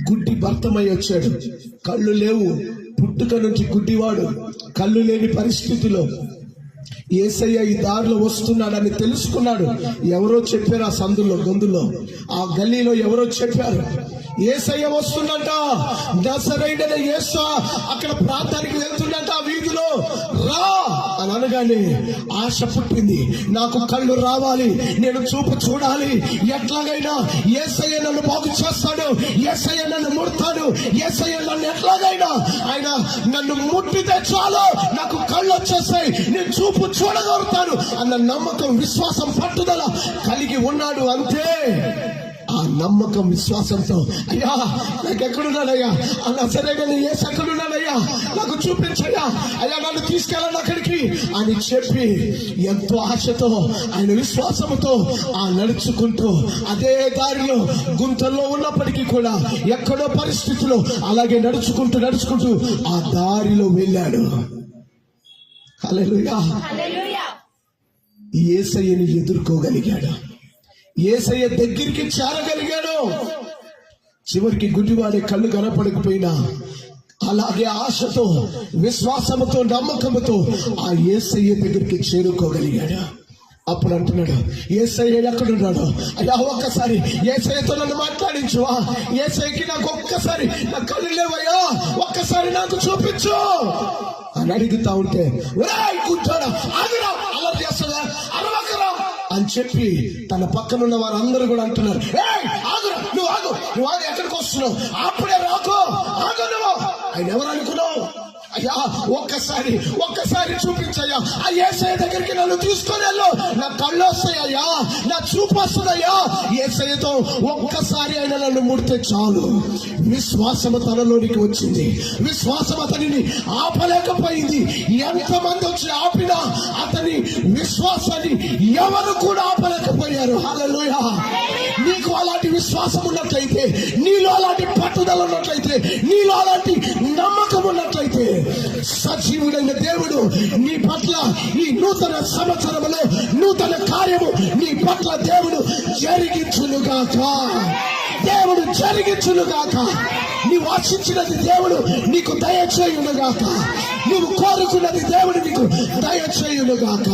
గుడ్డి భర్తమై వచ్చాడు. కళ్ళు లేవు, పుట్టుక నుంచి గుడ్డివాడు, కళ్ళు లేని పరిస్థితిలో యేసయ్య ఈ దారిలో వస్తున్నాడని తెలుసుకున్నాడు. ఎవరో చెప్పారు, ఆ సందులో గొంతులో, ఆ గల్లీలో ఎవరో చెప్పారు, యేసయ్య వస్తుందంట, నజరేయుడైన యేసు అక్కడ ప్రాంతానికి వెళ్తుందంట, ఆ వీధిలో రా అని అనగానే ఆశ పుట్టింది. నాకు కళ్ళు రావాలి, నేను చూపు చూడాలి, ఎట్లాగైనా యేసయ్య నన్ను బాగు చేస్తాడు, యేసయ్య నన్ను ముడతాడు, యేసయ్య నన్ను ఎట్లాగైనా ఆయన నన్ను ముట్టితే చాలు నాకు కళ్ళు వచ్చేస్తాయి, నేను చూపు చూడగలుగుతాను అన్న నమ్మకం, విశ్వాసం, పట్టుదల కలిగి ఉన్నాడు. అంతే, ఆ నమ్మకం విశ్వాసంతో, అయ్యా నాకు ఎక్కడున్నాడయ్యా అన్న, సరే కానీ యేసు ఎక్కడున్నాడయ్యా నాకు చూపించయ్యా, అయ్యా నన్ను తీసుకెళ్ళండి అక్కడికి అని చెప్పి ఎంతో ఆశతో ఆయన విశ్వాసంతో ఆ నడుచుకుంటూ అదే దారిలో గుంతల్లో ఉన్నప్పటికీ కూడా ఎక్కడో పరిస్థితుల్లో అలాగే నడుచుకుంటూ ఆ దారిలో వెళ్ళాడు. హల్లెలూయా. యేసయ్యని ఎదుర్కోగలిగాడు, యేసయ్య దగ్గరికి చేరగలిగాడు. చివరికి గుడ్డివాడి కళ్ళు కనపడకపోయినా అలాగే ఆశతో, విశ్వాసముతో, నమ్మకముతో ఆ యేసయ్య దగ్గరికి చేరుకోగలిగాడు. అప్పుడు అంటున్నాడు, యేసయ్య ఎక్కడున్నాడు, అయ్యా ఒక్కసారి యేసయ్యతో నన్ను మాట్లాడించువా, యేసయ్యకి నాకు ఒక్కసారి, నా కళ్ళు లేవయ్యా ఒక్కసారి నాకు చూపించు అని అడుగుతా ఉంటే, కూర్చోడా ఆగురా, అలా చేస్తుందా, అరవకరా అని చెప్పి తన పక్కనున్న వారందరూ కూడా అంటున్నారు, ఆగురా, నువ్వు ఆగు ఎక్కడికి వస్తున్నావు, అప్పుడే రాకు, ఆగు నువ్వు. ఆయన ఎవరు అనుకున్నావు, అయ్యా ఒక్కసారి చూపించయ్యా, ఆ యేసయ్య దగ్గరికి నన్ను తీసుకొని వెళ్ళు, నా కళ్ళు వస్తాయ్యా, నా చూపు వస్తుందయ్యా. యేసయ్యతో ఒక్కసారి ఆయన నన్ను ముడితే చాలు. విశ్వాసము తనలోనికి వచ్చింది, విశ్వాసం అతనిని ఆపలేకపోయింది. ఎంతమంది వచ్చి ఆపినా అతని విశ్వాసాన్ని ఎవరు కూడా ఆపలేకపోయారు. హల్లెలూయా. నీకు అలాంటి విశ్వాసం ఉన్నట్లయితే, నీలో అలాంటి పట్టుదల ఉన్నట్లయితే, నీలో అలాంటి నమ్మకం ఉన్నట్లయితే, సజీవుడైన దేవుడు నీ పట్ల ఈ నూతన సంవత్సరంలో నూతన కార్యము నీ పట్ల దేవుడు జరిగించునుగాక. నీవు ఆశించినది దేవుడు నీకు దయచేయునుగాక. నీవు కోరుకున్నది దేవుడు నీకు దయచేయునుగాక.